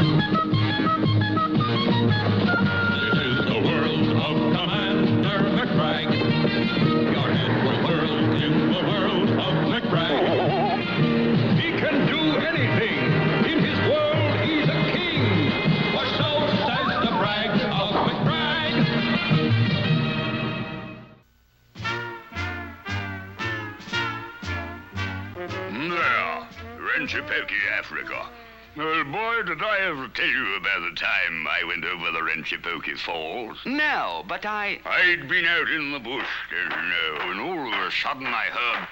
is the world of Commander Mcbragg. Your head will whirl in the world of Mcbragg. He can do anything. In his world, he's a king. For so says the brag of Mcbragg. There, Ranchipoki, Africa. Well, boy, did I ever tell you about the time I went over the Ranchipoki Falls? No, but I'd been out in the bush, don't you know, and all of a sudden I heard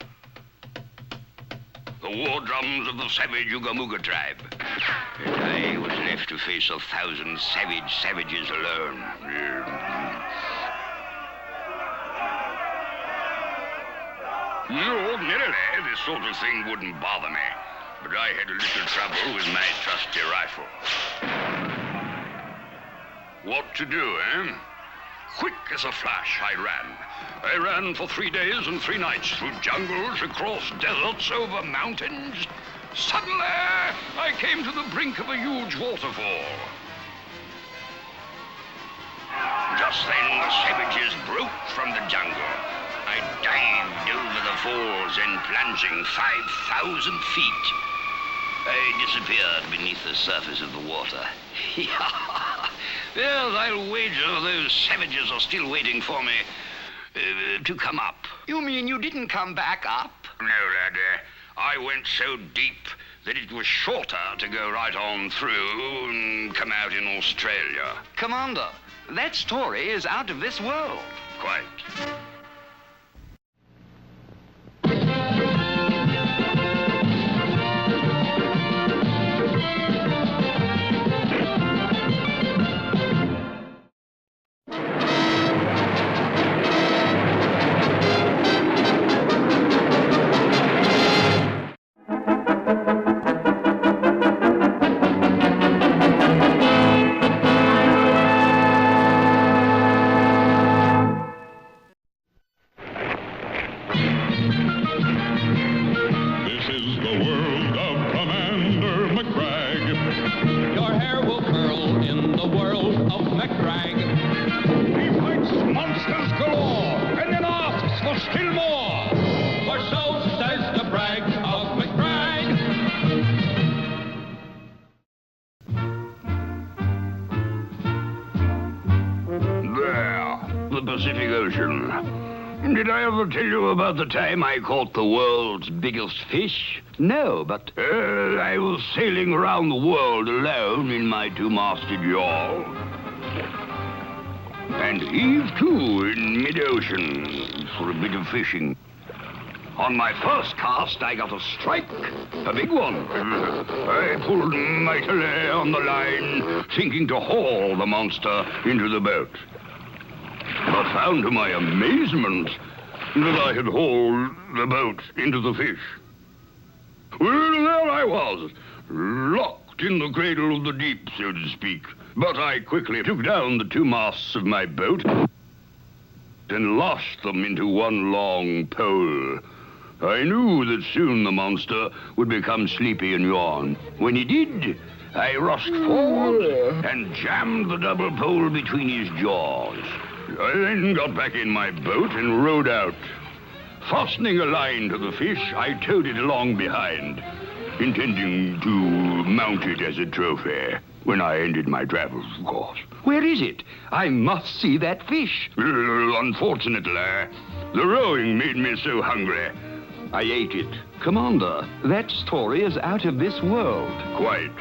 the war drums of the savage Ugamuga tribe. And I was left to face 1,000 savages alone. Ordinarily, this sort of thing wouldn't bother me, but I had a little trouble with my trusty rifle. What to do, eh? Quick as a flash, I ran. I ran for 3 days and 3 nights through jungles, across deserts, over mountains. Suddenly, I came to the brink of a huge waterfall. Just then, the savages broke from the jungle. I dived over the falls and plunging 5,000 feet, I disappeared beneath the surface of the water. Well, I'll wager those savages are still waiting for me to come up. You mean you didn't come back up? No, lad. I went so deep that it was shorter to go right on through and come out in Australia. Commander, that story is out of this world. Quite. This is the world of Commander Mcbragg. Your hair will curl in the world of Mcbragg. He fights monsters galore and then asks for still more. For so says the brag of Mcbragg. There, the Pacific Ocean. Did I ever tell you about the time I caught the world's biggest fish? No, but I was sailing around the world alone in my 2-masted yawl. And heaved to in mid-ocean for a bit of fishing. On my first cast, I got a strike, a big one. I pulled mightily on the line, thinking to haul the monster into the boat. But found to my amazement that I had hauled the boat into the fish. Well, there I was, locked in the cradle of the deep, so to speak. But I quickly took down the 2 masts of my boat and lashed them into one long pole. I knew that soon the monster would become sleepy and yawn. When he did, I rushed forward and jammed the double pole between his jaws. I then got back in my boat and rowed out. Fastening a line to the fish, I towed it along behind, intending to mount it as a trophy when I ended my travels, of course. where is it? I must see that fish. Unfortunately, the rowing made me so hungry, I ate it. Commander, that story is out of this world. Quite.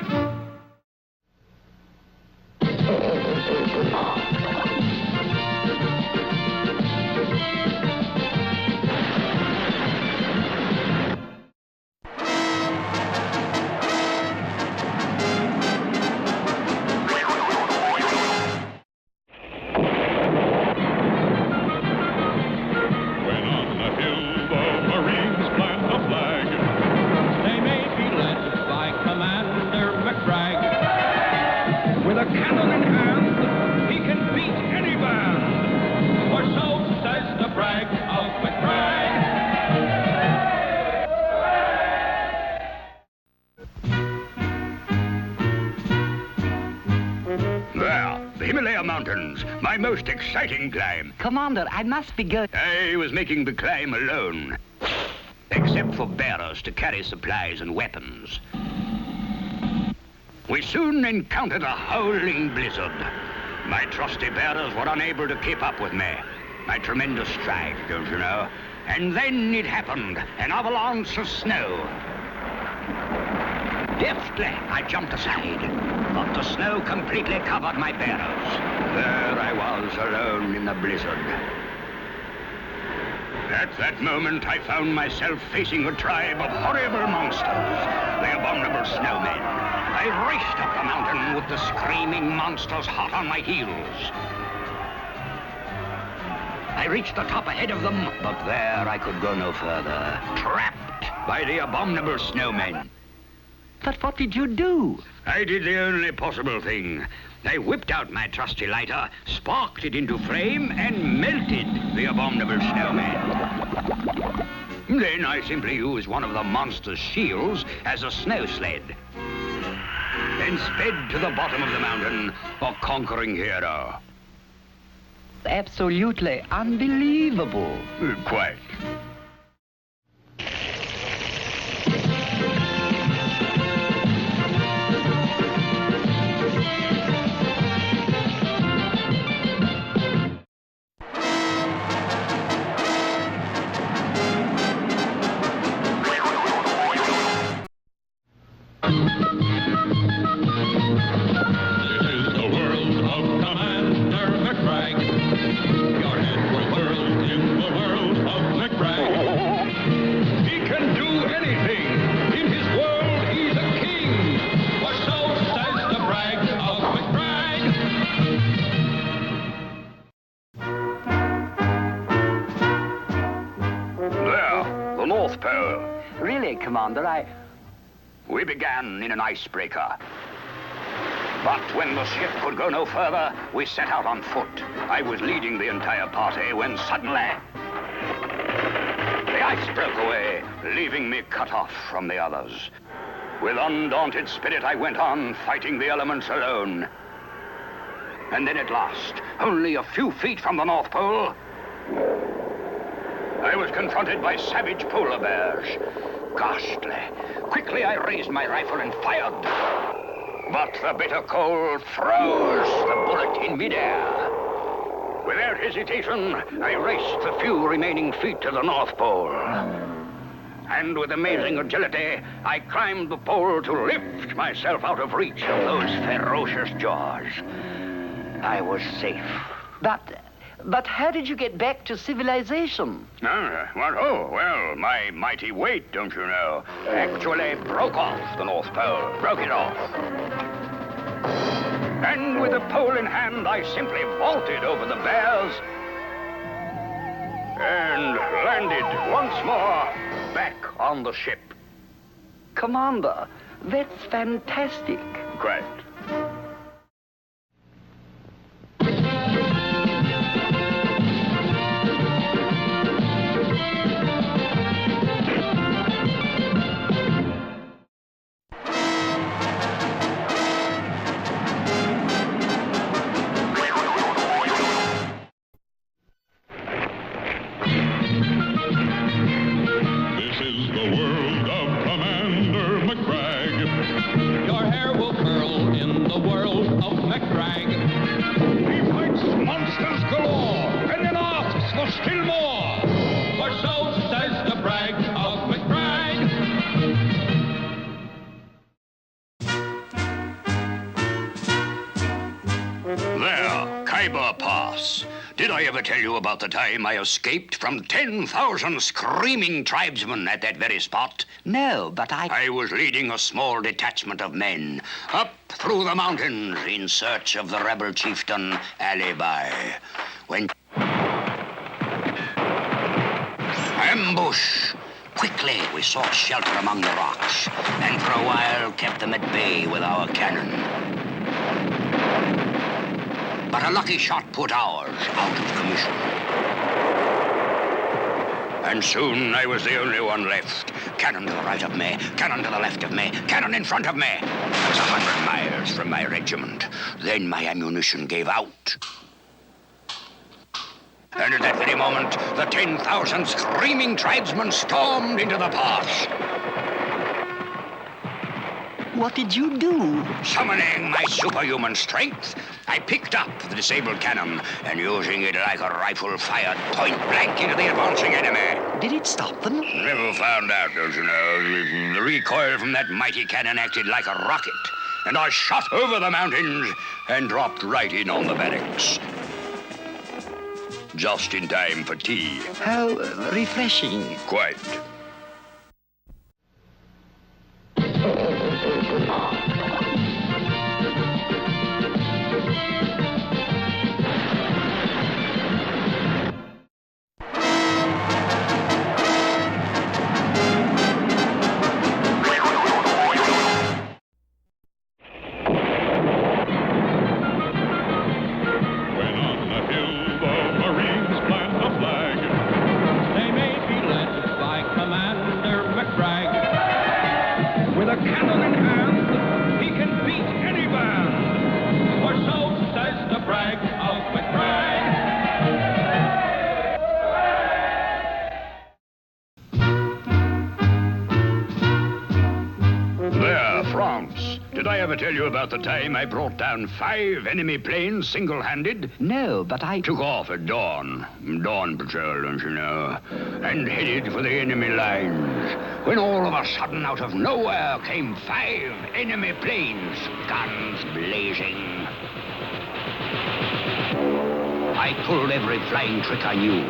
Himalaya Mountains, my most exciting climb. Commander, I must be going. I was making the climb alone, except for bearers to carry supplies and weapons. We soon encountered a howling blizzard. My trusty bearers were unable to keep up with me. My tremendous stride, don't you know? And then it happened, an avalanche of snow. Deftly, I jumped aside, but the snow completely covered my bearers. There I was, alone in the blizzard. At that moment, I found myself facing a tribe of horrible monsters, the abominable snowmen. I raced up the mountain with the screaming monsters hot on my heels. I reached the top ahead of them, but there I could go no further, trapped by the abominable snowmen. But what did you do? I did the only possible thing. I whipped out my trusty lighter, sparked it into flame, and melted the abominable snowman. Then I simply used one of the monster's shields as a snow sled, and sped to the bottom of the mountain, a conquering hero. Absolutely unbelievable. Quite. Really, Commander, We began in an icebreaker. But when the ship could go no further, we set out on foot. I was leading the entire party when suddenly the ice broke away, leaving me cut off from the others. With undaunted spirit, I went on fighting the elements alone. And then at last, only a few feet from the North Pole, I was confronted by savage polar bears. Ghastly. Quickly, I raised my rifle and fired. But the bitter cold froze the bullet in midair. Without hesitation, I raced the few remaining feet to the North Pole. And with amazing agility, I climbed the pole to lift myself out of reach of those ferocious jaws. I was safe. But how did you get back to civilization? Well, my mighty weight, don't you know, actually broke off the North Pole, broke it off. And with the pole in hand, I simply vaulted over the bears and landed once more back on the ship. Commander, that's fantastic. Great. This is the world of Commander Mcbragg. Your hair will curl in the world of Mcbragg. He fights monsters galore, and then asks for still more. For so says the brag of Mcbragg. There, Khyber Pass. Did I ever tell you about the time I escaped from 10,000 screaming tribesmen at that very spot? No, but I was leading a small detachment of men up through the mountains in search of the rebel chieftain Alibi. When... Ambush! Quickly, we sought shelter among the rocks, and for a while kept them at bay with our cannon. But a lucky shot put ours out of commission. And soon I was the only one left. Cannon to the right of me, cannon to the left of me, cannon in front of me. I was 100 miles from from my regiment. Then my ammunition gave out. And at that very moment, the 10,000 screaming tribesmen stormed into the pass. What did you do? Summoning my superhuman strength, I picked up the disabled cannon and using it like a rifle fired point blank into the advancing enemy. Did it stop them? Never found out, don't you know. The recoil from that mighty cannon acted like a rocket, and I shot over the mountains and dropped right in on the barracks. Just in time for tea. How refreshing. Quite. Did I ever tell you about the time I brought down 5 enemy planes single-handed? No, but I... Took off at dawn. Dawn patrol, don't you know? And headed for the enemy lines. When all of a sudden, out of nowhere, came 5 enemy planes. Guns blazing. I pulled every flying trick I knew.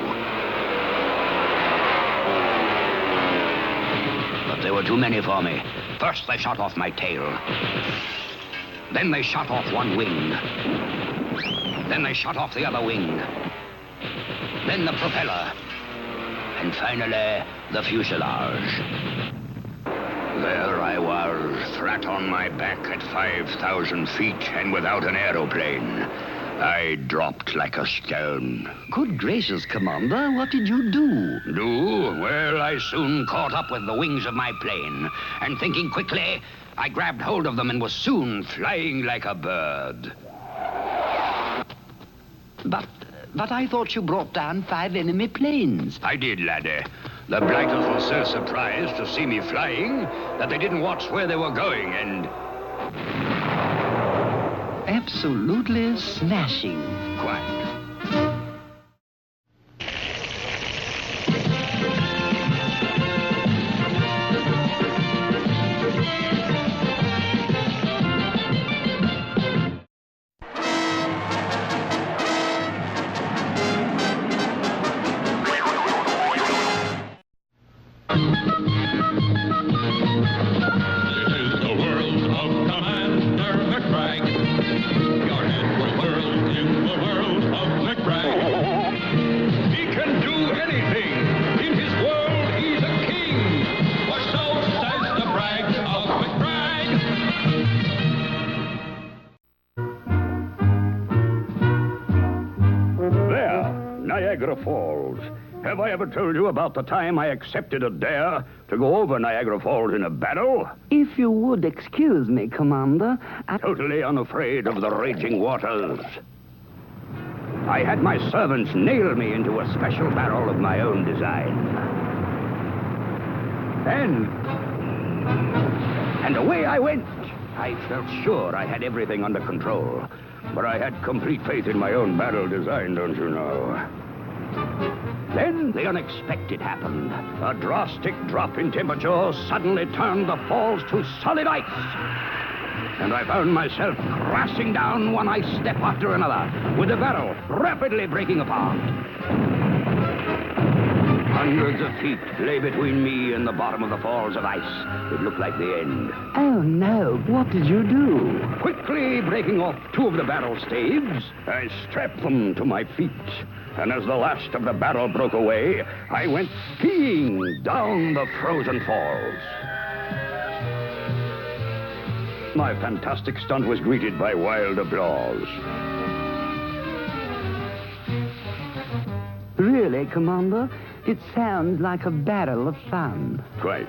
But there were too many for me. First, they shot off my tail. Then they shot off one wing. Then they shot off the other wing. Then the propeller. And finally, the fuselage. There I was, flat on my back at 5,000 feet and without an aeroplane. I dropped like a stone. Good gracious, Commander, what did you do? Do? Well, I soon caught up with the wings of my plane, and thinking quickly, I grabbed hold of them and was soon flying like a bird. But I thought you brought down 5 enemy planes. I did, laddie. The blighters were so surprised to see me flying that they didn't watch where they were going, and... Absolutely smashing. Quite. Niagara Falls. Have I ever told you about the time I accepted a dare to go over Niagara Falls in a barrel? If you would excuse me, Commander, Totally unafraid of the raging waters. I had my servants nail me into a special barrel of my own design. And away I went. I felt sure I had everything under control. But I had complete faith in my own barrel design, don't you know? Then the unexpected happened. A drastic drop in temperature suddenly turned the falls to solid ice. And I found myself crashing down one ice step after another, with the barrel rapidly breaking apart. Hundreds of feet lay between me and the bottom of the falls of ice. It looked like the end. Oh, no. What did you do? Quickly breaking off 2 of the barrel staves, I strapped them to my feet. And as the last of the barrel broke away, I went skiing down the frozen falls. My fantastic stunt was greeted by wild applause. Really, Commander? It sounds like a barrel of fun. Quite.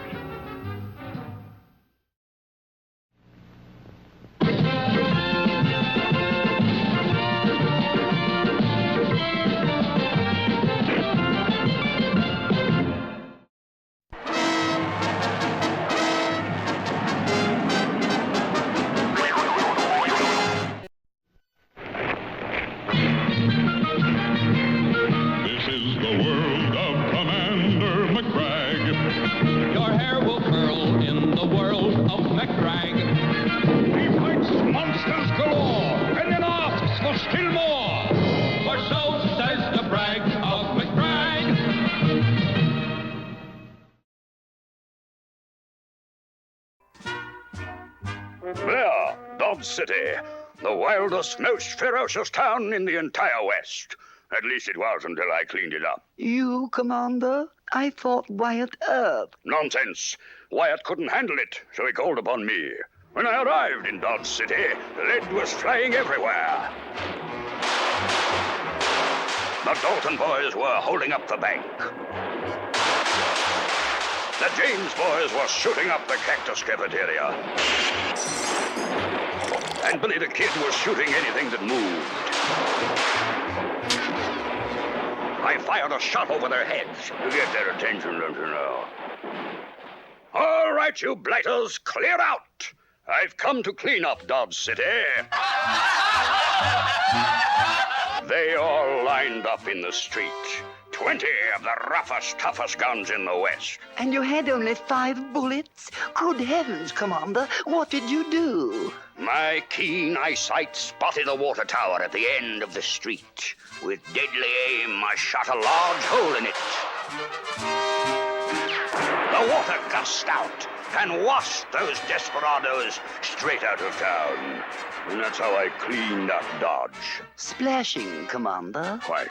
Dodge City, the wildest, most ferocious town in the entire West. At least it was until I cleaned it up. You, Commander? I thought Wyatt Earp. Nonsense. Wyatt couldn't handle it, so he called upon me. When I arrived in Dodge City, lead was flying everywhere. The Dalton boys were holding up the bank. The James boys were shooting up the Cactus Cafeteria. And Billy the Kid was shooting anything that moved. I fired a shot over their heads to get their attention, don't you know? All right, you blighters, clear out. I've come to clean up Dodge City. They all lined up in the street. 20 of the roughest, toughest guns in the West. And you had only 5 bullets? Good heavens, Commander, what did you do? My keen eyesight spotted a water tower at the end of the street. With deadly aim, I shot a large hole in it. The water gushed out and washed those desperados straight out of town. And that's how I cleaned up Dodge. Splashing, Commander. Quite.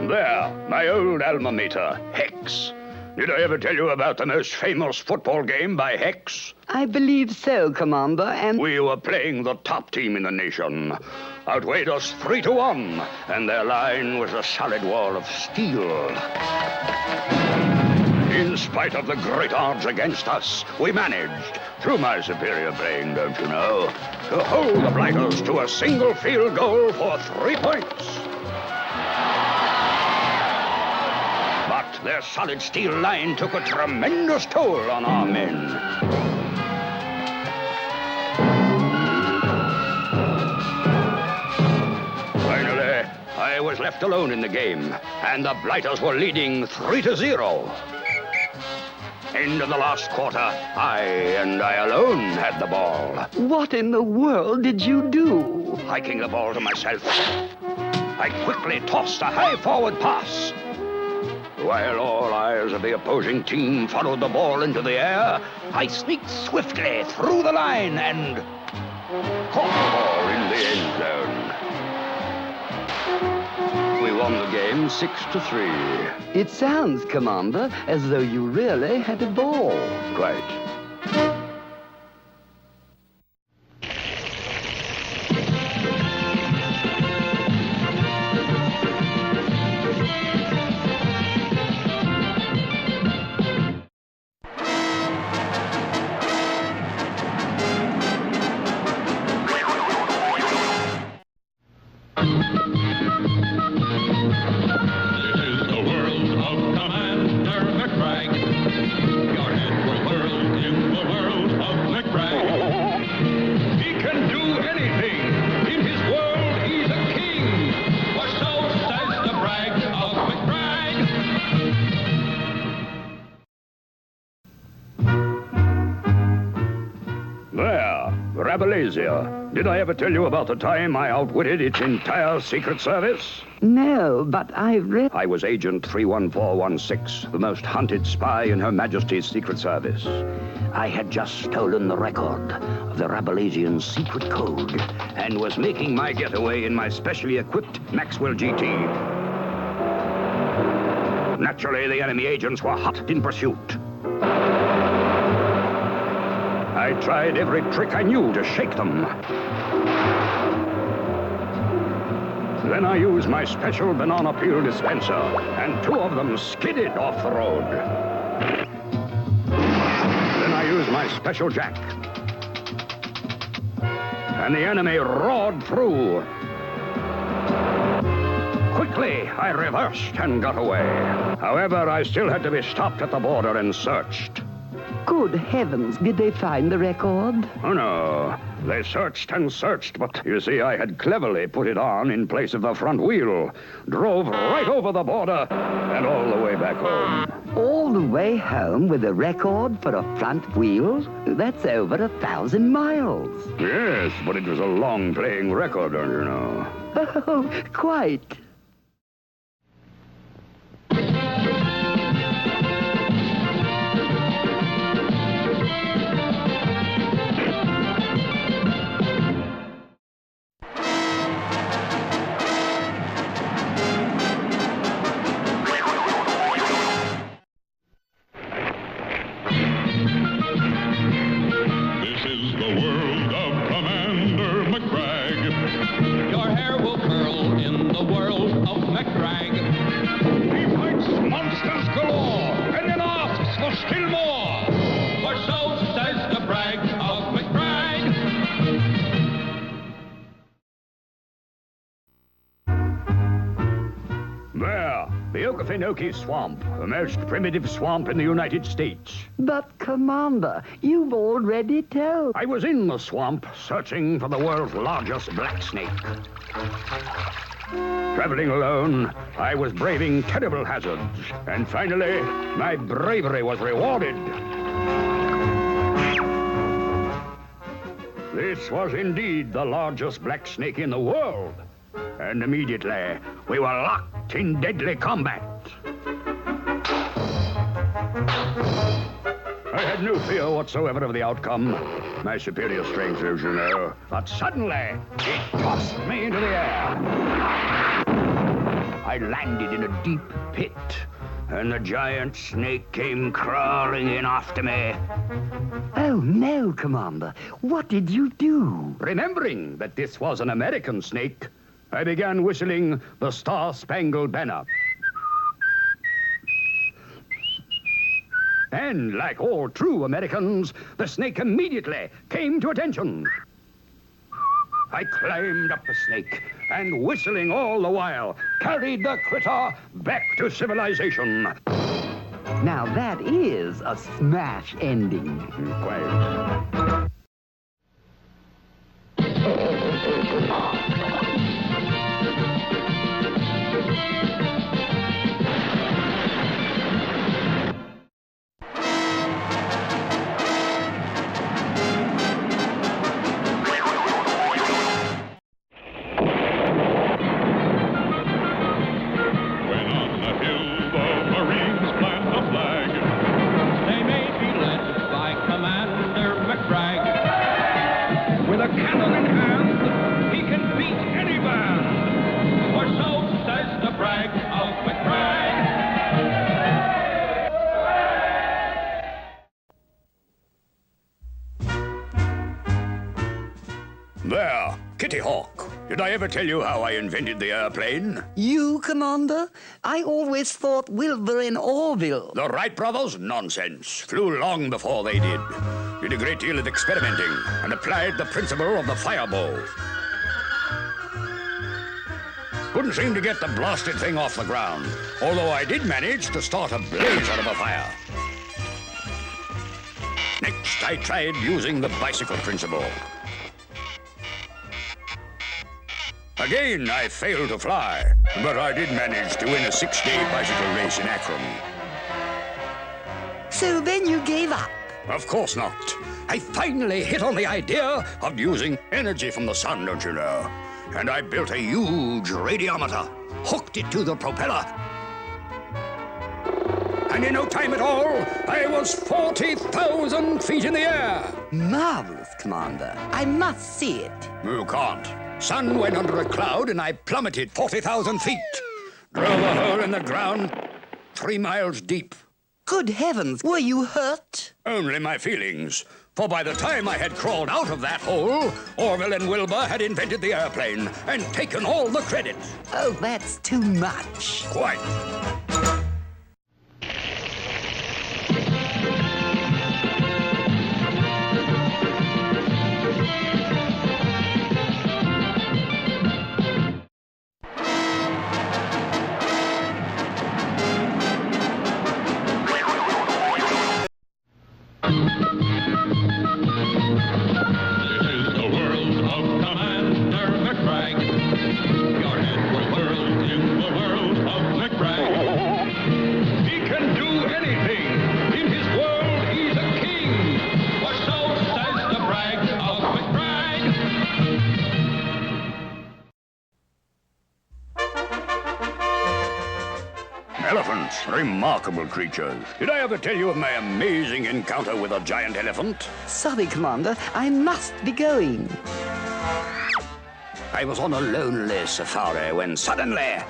There, my old alma mater, Hex. Did I ever tell you about the most famous football game by Hex? I believe so, Commander, and... We were playing the top team in the nation. Outweighed us 3-1, and their line was a solid wall of steel. In spite of the great odds against us, we managed, through my superior brain, don't you know, to hold the Blighters to a single field goal for 3 points. But their solid steel line took a tremendous toll on our men. Finally, I was left alone in the game, and the Blighters were leading 3-0. End of the last quarter, I alone had the ball. What in the world did you do? Hiking the ball to myself, I quickly tossed a high forward pass. While all eyes of the opposing team followed the ball into the air, I sneaked swiftly through the line and caught the ball in the end zone. We won the game 6-3. It sounds, Commander, as though you really had a ball. Quite. Did I ever tell you about the time I outwitted its entire Secret Service? No, but I was Agent 31416, the most hunted spy in Her Majesty's Secret Service. I had just stolen the record of the Rabelaisian secret code and was making my getaway in my specially equipped Maxwell GT. Naturally, the enemy agents were hot in pursuit. I tried every trick I knew to shake them. Then I used my special banana peel dispenser, and 2 of them skidded off the road. Then I used was my special jack. And the enemy roared through. Quickly, I reversed and got away. However, I still had to be stopped at the border and searched. Good heavens, did they find the record? Oh, no. They searched and searched, but you see, I had cleverly put it on in place of the front wheel, drove right over the border, and all the way back home. All the way home with a record for a front wheel? That's over 1,000 miles. Yes, but it was a long-playing record, don't you know? Oh, quite. This is the world of Commander Mcbragg. Your hair will curl in the world of Mcbragg. He fights monsters galore and then asks for still more. For so says the brag of Mcbragg. There, the Okefenokee Swamp, the most primitive swamp in the United States. But, Commander, you've already told. I was in the swamp searching for the world's largest black snake. Traveling alone, I was braving terrible hazards, and finally, my bravery was rewarded. This was indeed the largest black snake in the world, and immediately we were locked in deadly combat. I had no fear whatsoever of the outcome. My superior strength, as you know. But suddenly, it tossed me into the air. I landed in a deep pit, and the giant snake came crawling in after me. Oh, no, Commander. What did you do? Remembering that this was an American snake, I began whistling the Star-Spangled Banner. And like all true Americans, the snake immediately came to attention. I climbed up the snake and, whistling all the while, carried the critter back to civilization. Now, that is a smash ending. Quiet. When on the hill the Marines plant a flag, they may be led by Commander Mcbragg. With a cannon in hand, he can beat any band. For so says the brag of Mcbragg. There, Kitty Hawk. Did I ever tell you how I invented the airplane? You, Commander? I always thought Wilbur and Orville. The Wright brothers? Nonsense. Flew long before they did. Did a great deal of experimenting and applied the principle of the fireball. Couldn't seem to get the blasted thing off the ground, although I did manage to start a blaze out of a fire. Next, I tried using the bicycle principle. Again, I failed to fly, but I did manage to win a 6-day bicycle race in Akron. So then you gave up. Of course not. I finally hit on the idea of using energy from the sun, don't you know? And I built a huge radiometer, hooked it to the propeller. And in no time at all, I was 40,000 feet in the air. Marvelous, Commander. I must see it. You can't. Sun went under a cloud and I plummeted 40,000 feet. Drove a hole in the ground 3 miles deep. Good heavens, were you hurt? Only my feelings. For by the time I had crawled out of that hole, Orville and Wilbur had invented the airplane and taken all the credit. Oh, that's too much. Quite. Remarkable creatures. Did I ever tell you of my amazing encounter with a giant elephant? Sorry, Commander. I must be going. I was on a lonely safari when suddenly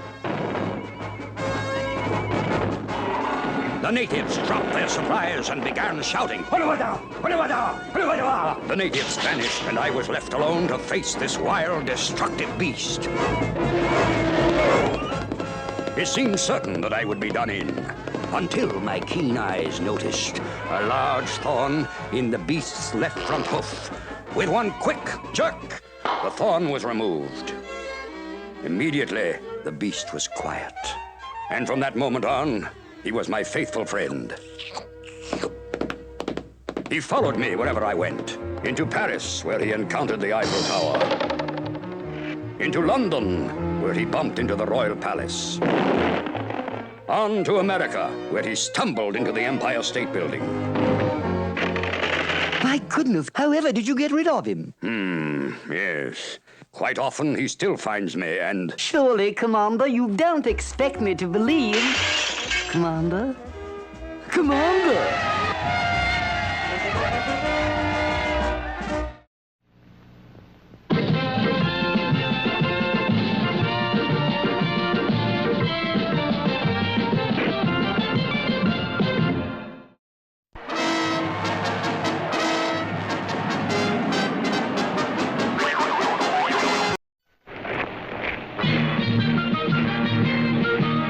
the natives dropped their supplies and began shouting, "Hulawada! Hulawada! Hulawada!" The natives vanished, and I was left alone to face this wild, destructive beast. It seemed certain that I would be done in, until my keen eyes noticed a large thorn in the beast's left front hoof. With one quick jerk, the thorn was removed. Immediately, the beast was quiet. And from that moment on, he was my faithful friend. He followed me wherever I went. Into Paris, where he encountered the Eiffel Tower. Into London, where he bumped into the Royal Palace. On to America, where he stumbled into the Empire State Building. My goodness, however did you get rid of him? Yes. Quite often, he still finds me, and... Surely, Commander, you don't expect me to believe... Commander? Commander!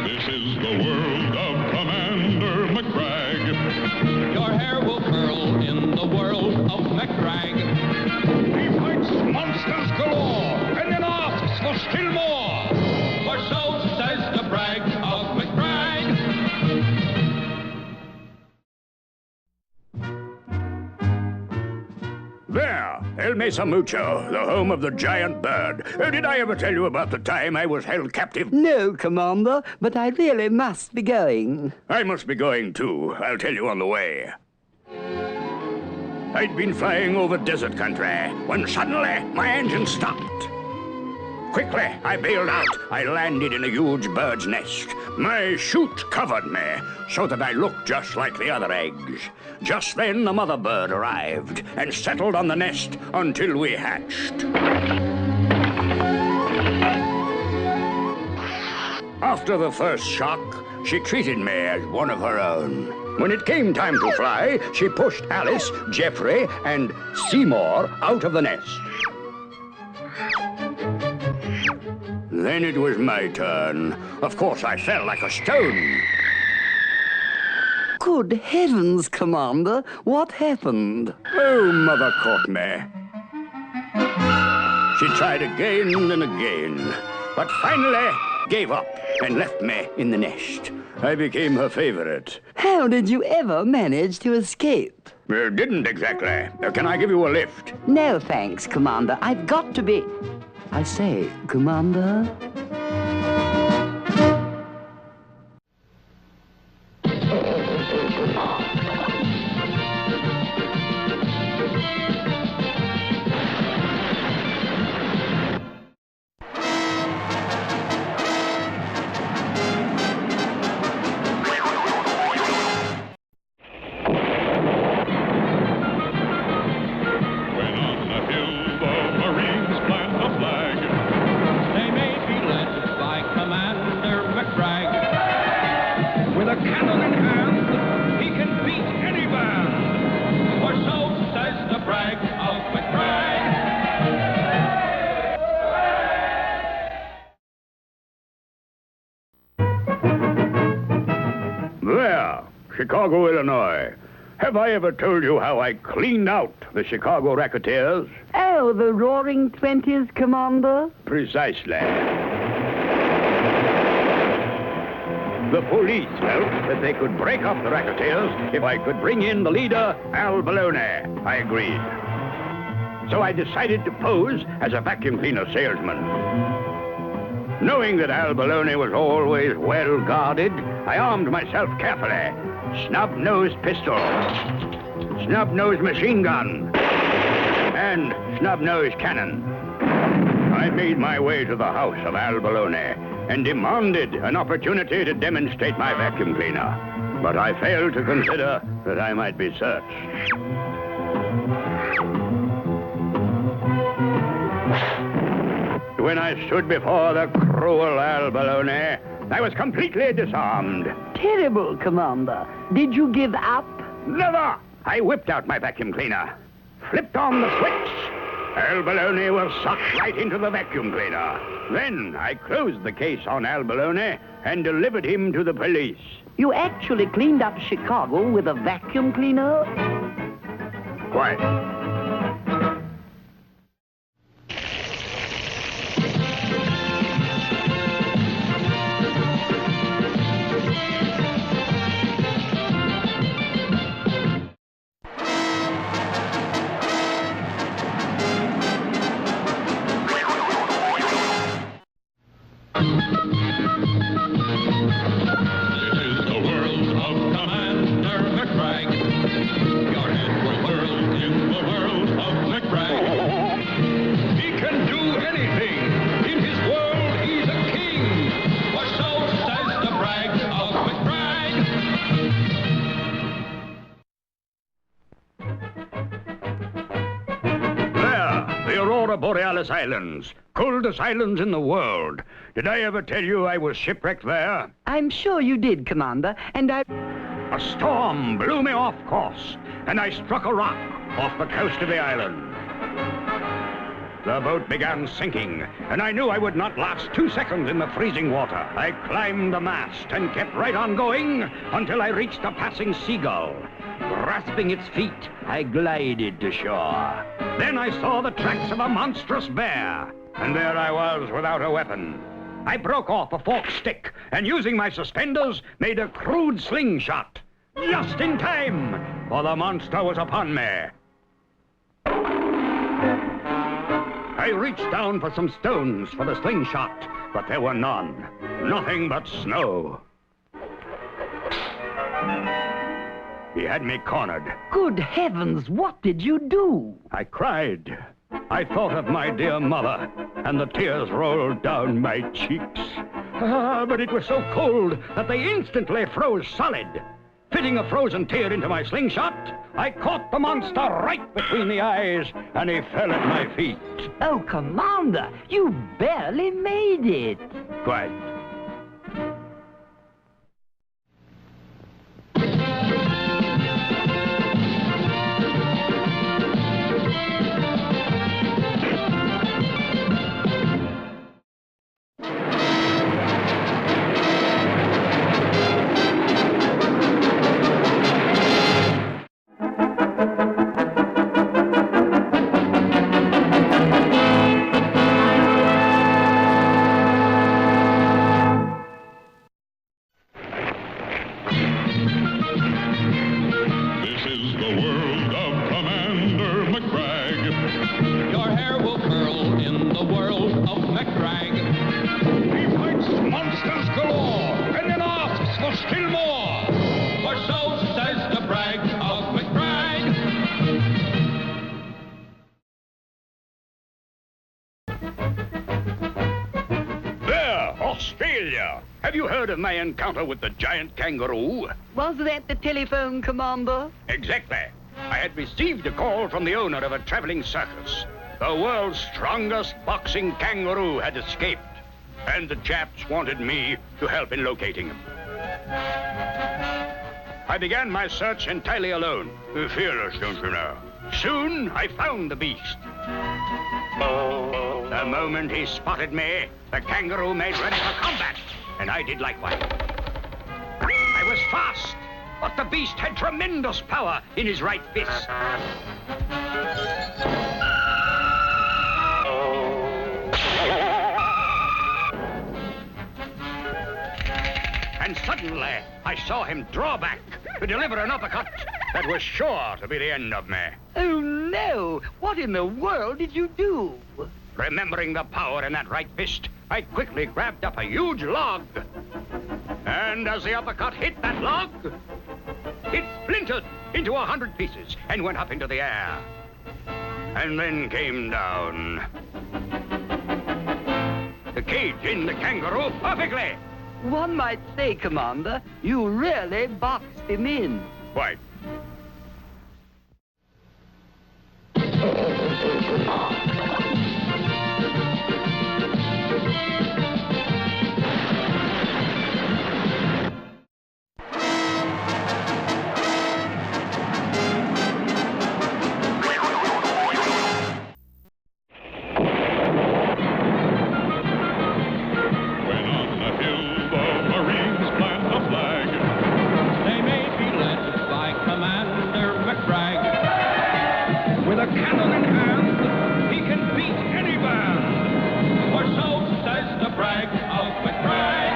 This is the world of Commander Mcbragg. Your hair will curl in the world of Mcbragg. He fights monsters galore and then asks for still more. For so says the brag of Mcbragg. There, El Mesa Mucho, the home of the giant bird. Did I ever tell you about the time I was held captive? No, Commander, but I really must be going. I must be going too. I'll tell you on the way. I'd been flying over desert country when suddenly my engine stopped. Quickly, I bailed out. I landed in a huge bird's nest. My chute covered me so that I looked just like the other eggs. Just then, the mother bird arrived and settled on the nest until we hatched. After the first shock, she treated me as one of her own. When it came time to fly, she pushed Alice, Jeffrey, and Seymour out of the nest. Then it was my turn. Of course, I fell like a stone. Good heavens, Commander, what happened? Oh, Mother caught me. She tried again and again, but finally gave up and left me in the nest. I became her favorite. How did you ever manage to escape? Didn't exactly. Can I give you a lift? No, thanks, Commander. I've got to be... I say, Commander? When on the hill the Marines plant a flag, they may be led by Commander Mcbragg. With a cannon in hand, he can beat any band. For so says the brag of Mcbragg. There, Chicago, Illinois. Have I ever told you how I cleaned out the Chicago racketeers? Oh, the Roaring Twenties, Commander? Precisely. The police felt that they could break up the racketeers if I could bring in the leader, Al Baloney. I agreed. So I decided to pose as a vacuum cleaner salesman. Knowing that Al Baloney was always well guarded, I armed myself carefully. Snub-nosed pistol, snub-nosed machine gun, and snub-nosed cannon. I made my way to the house of Al Baloney and demanded an opportunity to demonstrate my vacuum cleaner. But I failed to consider that I might be searched. When I stood before the cruel Albalone, I was completely disarmed. Terrible, Commander. Did you give up? Never! I whipped out my vacuum cleaner, flipped on the switch. Albalone was sucked right into the vacuum cleaner. Then I closed the case on Albalone and delivered him to the police. You actually cleaned up Chicago with a vacuum cleaner? Quiet. This is the world of Commander Mcbragg. Your head will whirl in the world of Mcbragg. He can do anything. In his world, he's a king. For so says the brag of Mcbragg. There, the Aurora Borealis Islands. Coldest islands in the world. Did I ever tell you I was shipwrecked there? I'm sure you did, Commander, and A storm blew me off course, and I struck a rock off the coast of the island. The boat began sinking, and I knew I would not last 2 seconds in the freezing water. I climbed the mast and kept right on going until I reached a passing seagull. Grasping its feet, I glided to shore. Then I saw the tracks of a monstrous bear, and there I was without a weapon. I broke off a forked stick, and using my suspenders, made a crude slingshot. Just in time, for the monster was upon me. I reached down for some stones for the slingshot, but there were none. Nothing but snow. He had me cornered. good heavens, what did you do? I cried. I thought of my dear mother, and the tears rolled down my cheeks. But it was so cold that they instantly froze solid. Fitting a frozen tear into my slingshot, I caught the monster right between the eyes, and he fell at my feet. Oh, Commander, you barely made it. Quite. This is the world of Commander Mcbragg. Your hair will curl in the world of Mcbragg. He fights monsters galore and then asks for still more. For so says the brag of Mcbragg. There, Australia. Have you heard of my encounter with the giant kangaroo? Was that the telephone, Commander? Exactly. I had received a call from the owner of a traveling circus. The world's strongest boxing kangaroo had escaped, and the chaps wanted me to help in locating him. I began my search entirely alone. Fearless, don't you know? Soon, I found the beast. The moment he spotted me, the kangaroo made ready for combat, and I did likewise. I was fast, but the beast had tremendous power in his right fist. And suddenly, I saw him draw back to deliver an uppercut that was sure to be the end of me. Oh, no. What in the world did you do? Remembering the power in that right fist, I quickly grabbed up a huge log. And as the uppercut hit that log, it splintered into 100 pieces and went up into the air. And then came down. cage in the kangaroo perfectly. One might say, Commander, you really boxed him in. Quite. When on the hill the Marines plant a flag, they may be led by Commander Mcbragg. With a cannon in hand, he can beat any band. For so says the brag of Mcbragg.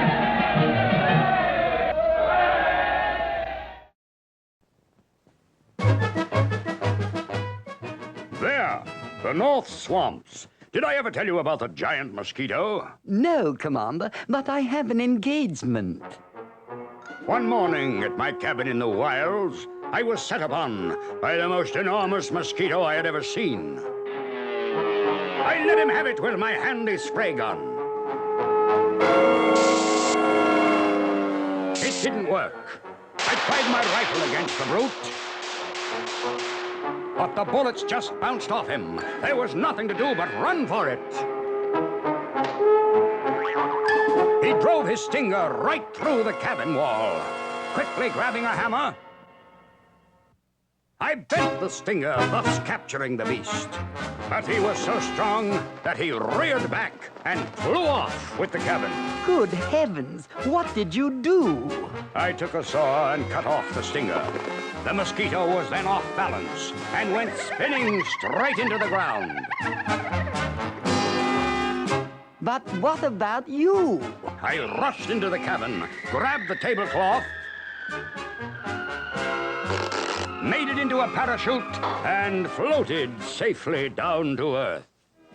There, the North Swamps. Did I ever tell you about the giant mosquito? No, Commander, but I have an engagement. One morning at my cabin in the wilds, I was set upon by the most enormous mosquito I had ever seen. I let him have it with my handy spray gun. It didn't work. I tried my rifle against the brute, but the bullets just bounced off him. There was nothing to do but run for it. He drove his stinger right through the cabin wall. Quickly grabbing a hammer, I bent the stinger, thus capturing the beast. But he was so strong that he reared back and flew off with the cabin. Good heavens, what did you do? I took a saw and cut off the stinger. The mosquito was then off balance and went spinning straight into the ground. But what about you? I rushed into the cabin, grabbed the tablecloth, made it into a parachute, and floated safely down to Earth.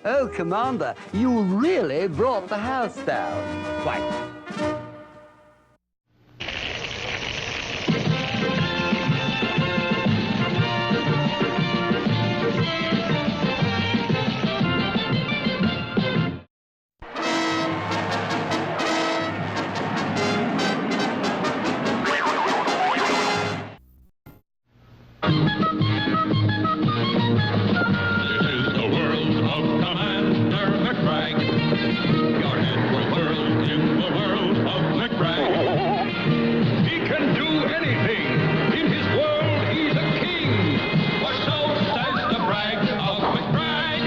Oh, Commander, you really brought the house down. Quite. This is the world of Commander Mcbragg. Your head will whirl in the world of Mcbragg. He can do anything. In his world, he's a king. For so says the brag of Mcbragg.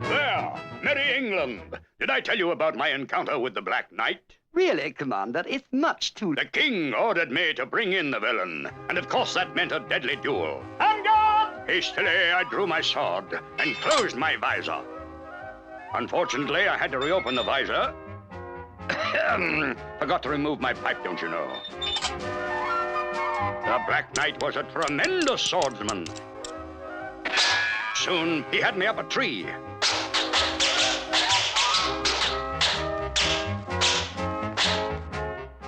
There, merry England. Did I tell you about my encounter with the Black Knight? Really, Commander, it's much too... The king ordered me to bring in the villain, and of course that meant a deadly duel. On guard! Hastily, I drew my sword and closed my visor. Unfortunately, I had to reopen the visor. Forgot to remove my pipe, don't you know? The Black Knight was a tremendous swordsman. Soon, he had me up a tree.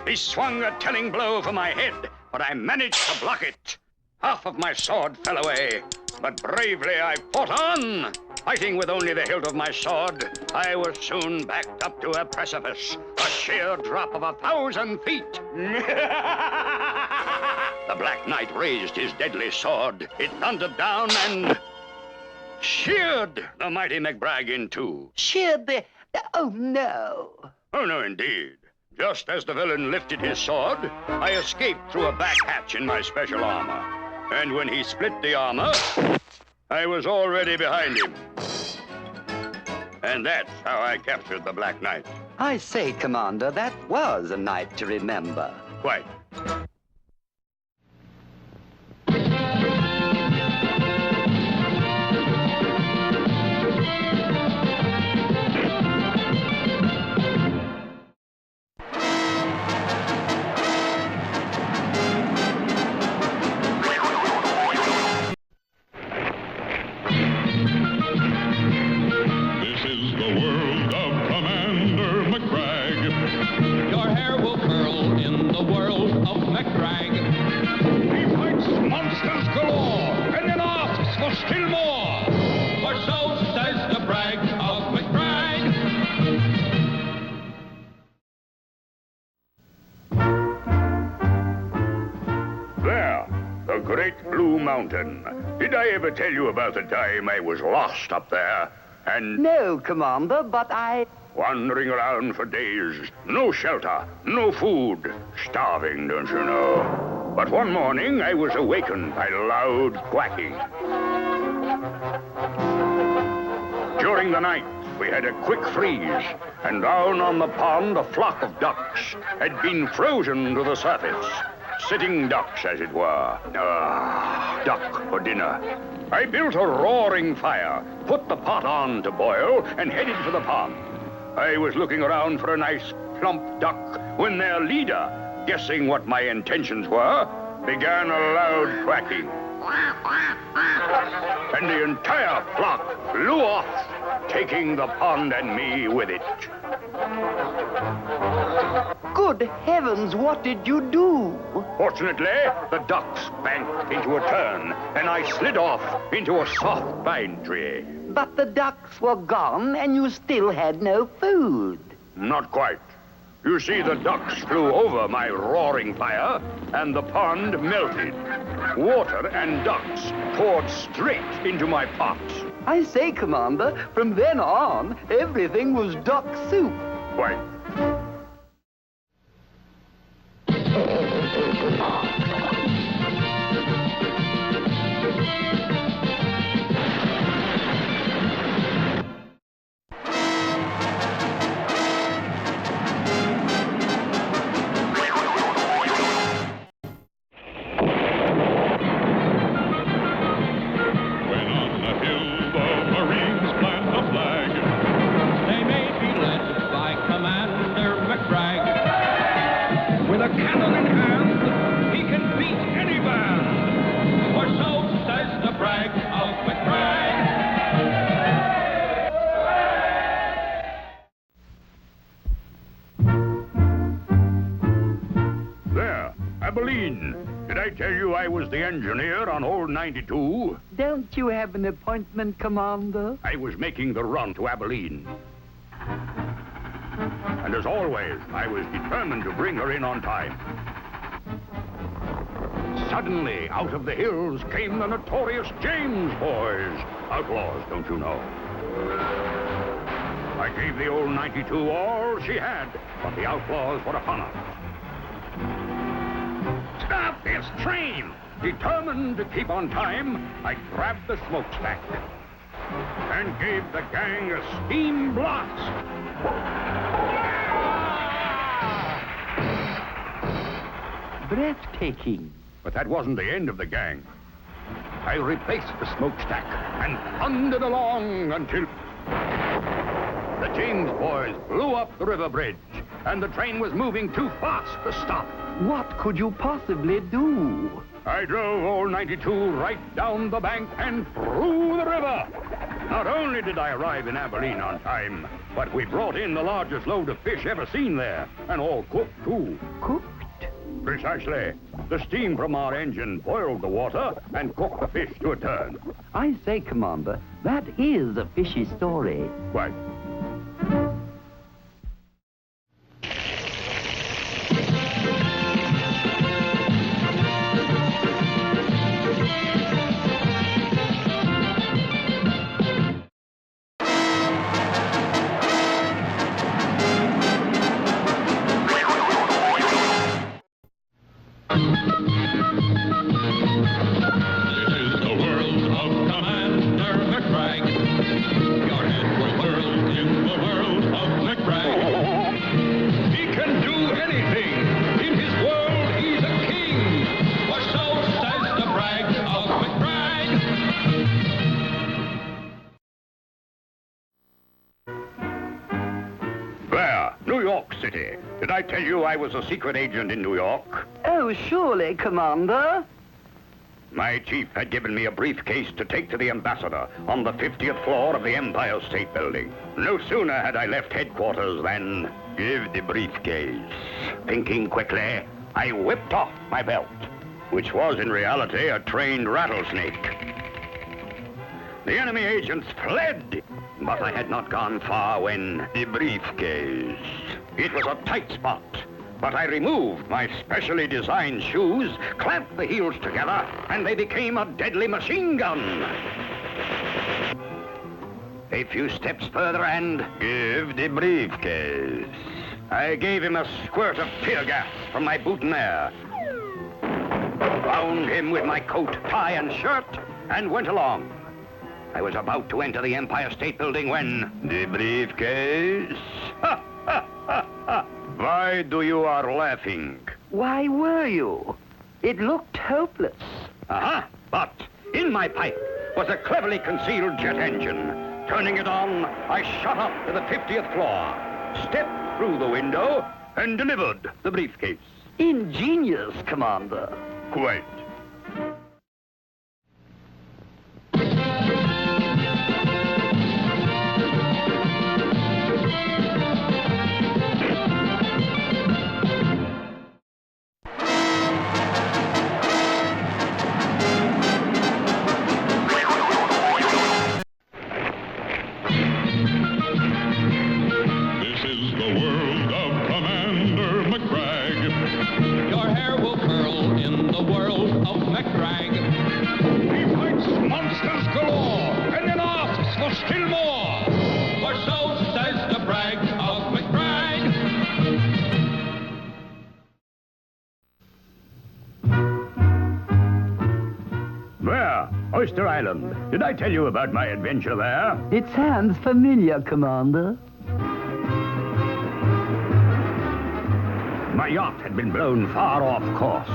He swung a telling blow for my head, but I managed to block it. Half of my sword fell away, but bravely I fought on. Fighting with only the hilt of my sword, I was soon backed up to a precipice, a sheer drop of 1,000 feet. The Black Knight raised his deadly sword. It thundered down and sheared the mighty Mcbragg in two. Sheared the... Oh, no. Oh, no, indeed. Just as the villain lifted his sword, I escaped through a back hatch in my special armor. And when he split the armor, I was already behind him. And that's how I captured the Black Knight. I say, Commander, that was a night to remember. Quite. This is the world of Commander Mcbragg. Your hair will curl in the world great blue mountain. Did I ever tell you about the time I was lost up there? And No, Commander, but wandering around for days. No shelter, no food. Starving, don't you know? But one morning I was awakened by loud quacking. During the night, we had a quick freeze, and down on the pond a flock of ducks had been frozen to the surface. Sitting ducks, as it were. Duck for dinner. I built a roaring fire, put the pot on to boil, and headed for the pond. I was looking around for a nice plump duck when their leader, guessing what my intentions were, began a loud quacking. And the entire flock flew off, taking the pond and me with it. good heavens, what did you do? Fortunately, the ducks banked into a turn, and I slid off into a soft pine tree. But the ducks were gone, and you still had no food. Not quite. You see, the ducks flew over my roaring fire, and the pond melted. Water and ducks poured straight into my pot. I say, Commander, from then on, everything was duck soup. Quite. With a cannon in hand, he can beat any band. For so says the brag of Mcbragg. There, Abilene. Did I tell you I was the engineer on old 92? Don't you have an appointment, Commander? I was making the run to Abilene. And as always, I was determined to bring her in on time. Suddenly, out of the hills came the notorious James boys. Outlaws, don't you know? I gave the old 92 all she had, but the outlaws were upon us. Stop this train! Determined to keep on time, I grabbed the smokestack and gave the gang a steam blast. Breathtaking. But that wasn't the end of the gang. I replaced the smokestack and thundered along until the James boys blew up the river bridge, and the train was moving too fast to stop. What could you possibly do? I drove old 92 right down the bank and through the river. Not only did I arrive in Abilene on time, but we brought in the largest load of fish ever seen there, and all cooked, too. Cooked? Precisely. The steam from our engine boiled the water and cooked the fish to a turn. I say, Commander, that is a fishy story. Quite. City. Did I tell you I was a secret agent in New York? Oh, surely, Commander. My chief had given me a briefcase to take to the ambassador on the 50th floor of the Empire State Building. No sooner had I left headquarters than give the briefcase. Thinking quickly, I whipped off my belt, which was in reality a trained rattlesnake. The enemy agents fled, but I had not gone far when the briefcase. It was a tight spot, But I removed my specially designed shoes, clamped the heels together, and they became a deadly machine gun. A few steps further and... Give the briefcase. I gave him a squirt of tear gas from my boutonniere. Bound him with my coat, tie, and shirt, and went along. I was about to enter the Empire State Building when... The briefcase? Ha, ha, ha, ha. Why do you are laughing? Why were you? It looked hopeless. Uh-huh, but in my pipe was a cleverly concealed jet engine. Turning it on, I shot up to the 50th floor, stepped through the window, and delivered the briefcase. Ingenious, Commander. Quite. This is the world of Commander Mcbragg. Your hair will curl in the world of Mcbragg. He fights monsters galore, and then asks for still more. For so says the brag of Mcbragg. Where? Oyster Island. Did I tell you about my adventure there? It sounds familiar, Commander. My yacht had been blown far off course,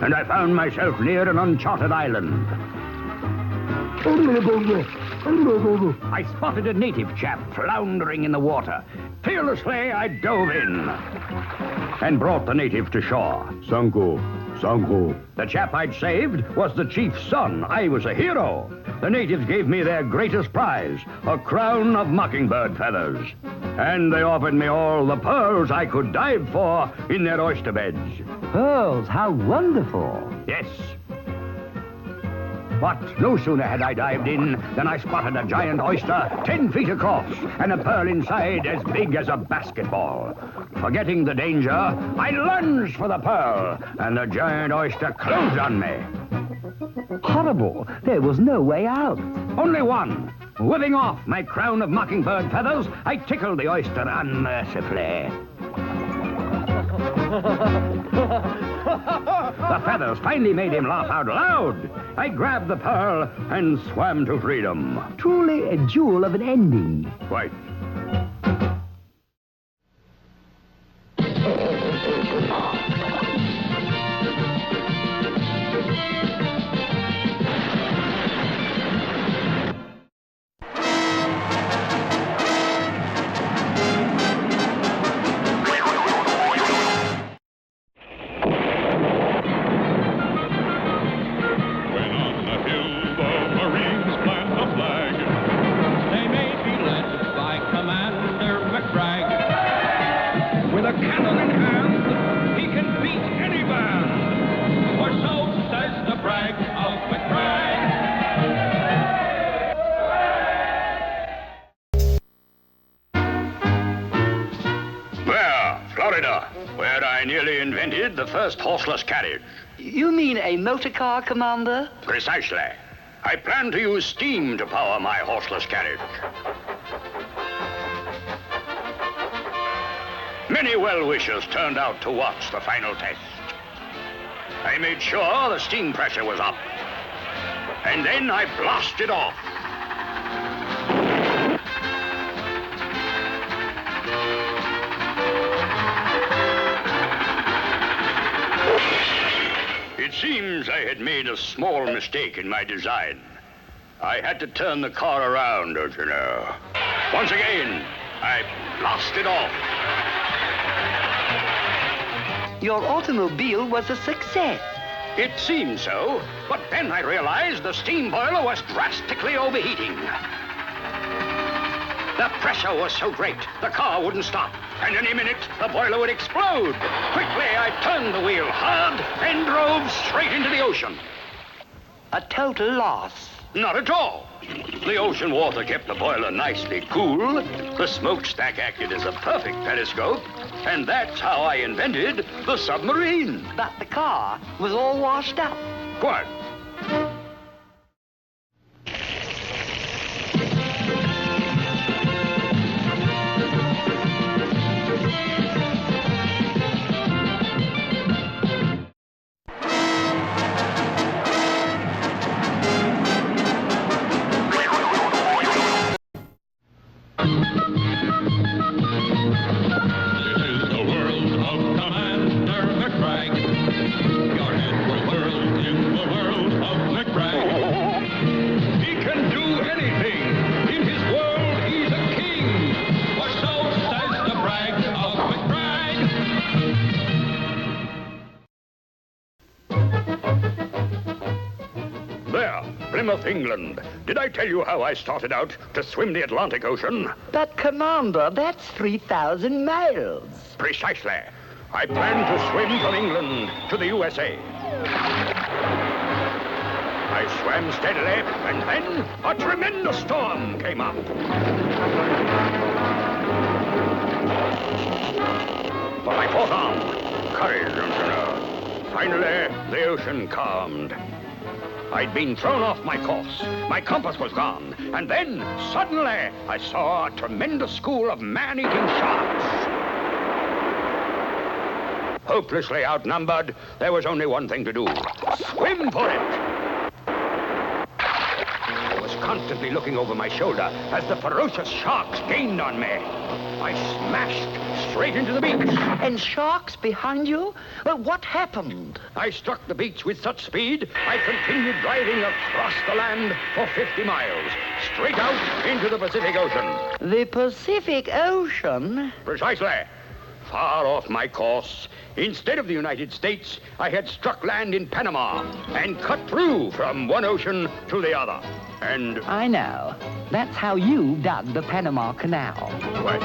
and I found myself near an uncharted island. I spotted a native chap floundering in the water. Fearlessly, I dove in and brought the native to shore. Sanko. The chap I'd saved was the chief's son. I was a hero. The natives gave me their greatest prize, a crown of mockingbird feathers. And they offered me all the pearls I could dive for in their oyster beds. Pearls, how wonderful. Yes. But no sooner had I dived in than I spotted a giant oyster 10 feet across and a pearl inside as big as a basketball. Forgetting the danger, I lunged for the pearl, and the giant oyster closed on me. Horrible. There was no way out. Only one. Whipping off my crown of mockingbird feathers, I tickled the oyster unmercifully. The feathers finally made him laugh out loud. I grabbed the pearl and swam to freedom. Truly a jewel of an ending. Quite. When on the hill the Marines plant a flag, they may be led by Commander Mcbragg. With a cannon in hand, he can beat any band. For so says the brag of Mcbragg. There, Florida, where I nearly invented the first horseless carriage. You mean a motor car, Commander? Precisely. I plan to use steam to power my horseless carriage. Many well-wishers turned out to watch the final test. I made sure the steam pressure was up. And then I blasted off. It seems I had made a small mistake in my design. I had to turn the car around, don't you know. Once again, I blasted off. Your automobile was a success. It seemed so, but then I realized the steam boiler was drastically overheating. The pressure was so great, the car wouldn't stop. And any minute, the boiler would explode. Quickly, I turned the wheel hard and drove straight into the ocean. A total loss. Not at all. The ocean water kept the boiler nicely cool, the smokestack acted as a perfect periscope, and that's how I invented the submarine. But the car was all washed up. What? This is the world of Commander Mcbragg. Your head will whirl in the world of Mcbragg. He can do anything. In his world, he's a king. For so says the brag of Mcbragg. There, Plymouth, England. Did I tell you how I started out to swim the Atlantic Ocean? But, Commander, that's 3,000 miles. Precisely. I planned to swim from England to the USA. I swam steadily, and then a tremendous storm came up. But I fought on. Courage, Lieutenant. Finally, the ocean calmed. I'd been thrown off my course. My compass was gone. And then, suddenly, I saw a tremendous school of man-eating sharks. Hopelessly outnumbered, there was only one thing to do. Swim for it! I was constantly looking over my shoulder as the ferocious sharks gained on me. I smashed straight into the beach. And sharks behind you? Well, what happened? I struck the beach with such speed, I continued driving across the land for 50 miles, straight out into the Pacific Ocean. The Pacific Ocean? Precisely. Far off my course, instead of the United States, I had struck land in Panama and cut through from one ocean to the other. And... I know. That's how you dug the Panama Canal. What?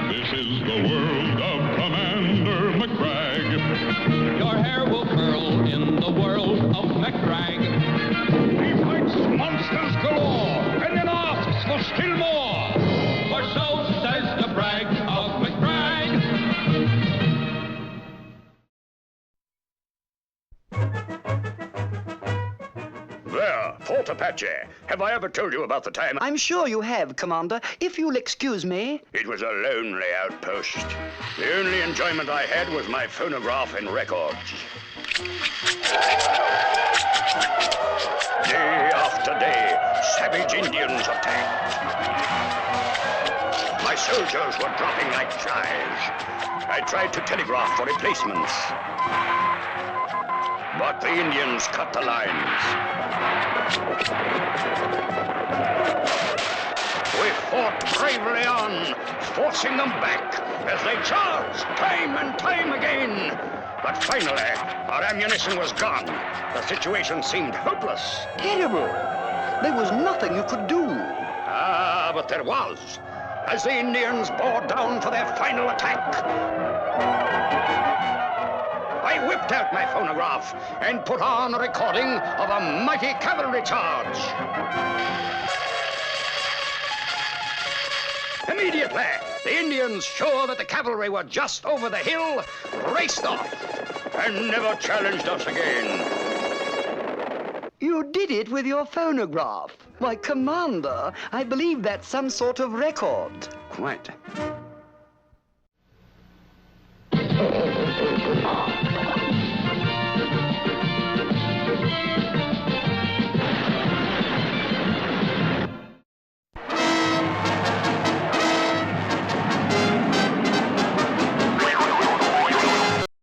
This is the world of Commander Mcbragg. Your hair will curl in the world of Mcbragg. He fights monsters galore and then asks for still more. For so says the brag of Mcbragg. There, Fort Apache. Have I ever told you about the time I'm sure you have, Commander. If you'll excuse me. it was a lonely outpost? The only enjoyment I had was my phonograph and records. Day after day, savage Indians attacked. My soldiers were dropping like flies. I tried to telegraph for replacements. But the Indians cut the lines. We fought bravely on, forcing them back as they charged time and time again. But finally, our ammunition was gone. The situation seemed hopeless. Terrible. There was nothing you could do. Ah, but there was. As the Indians bore down for their final attack, I whipped out my phonograph and put on a recording of a mighty cavalry charge. Immediately, the Indians, sure that the cavalry were just over the hill, raced off and never challenged us again. You did it with your phonograph. Why, Commander, I believe that's some sort of record. Quite.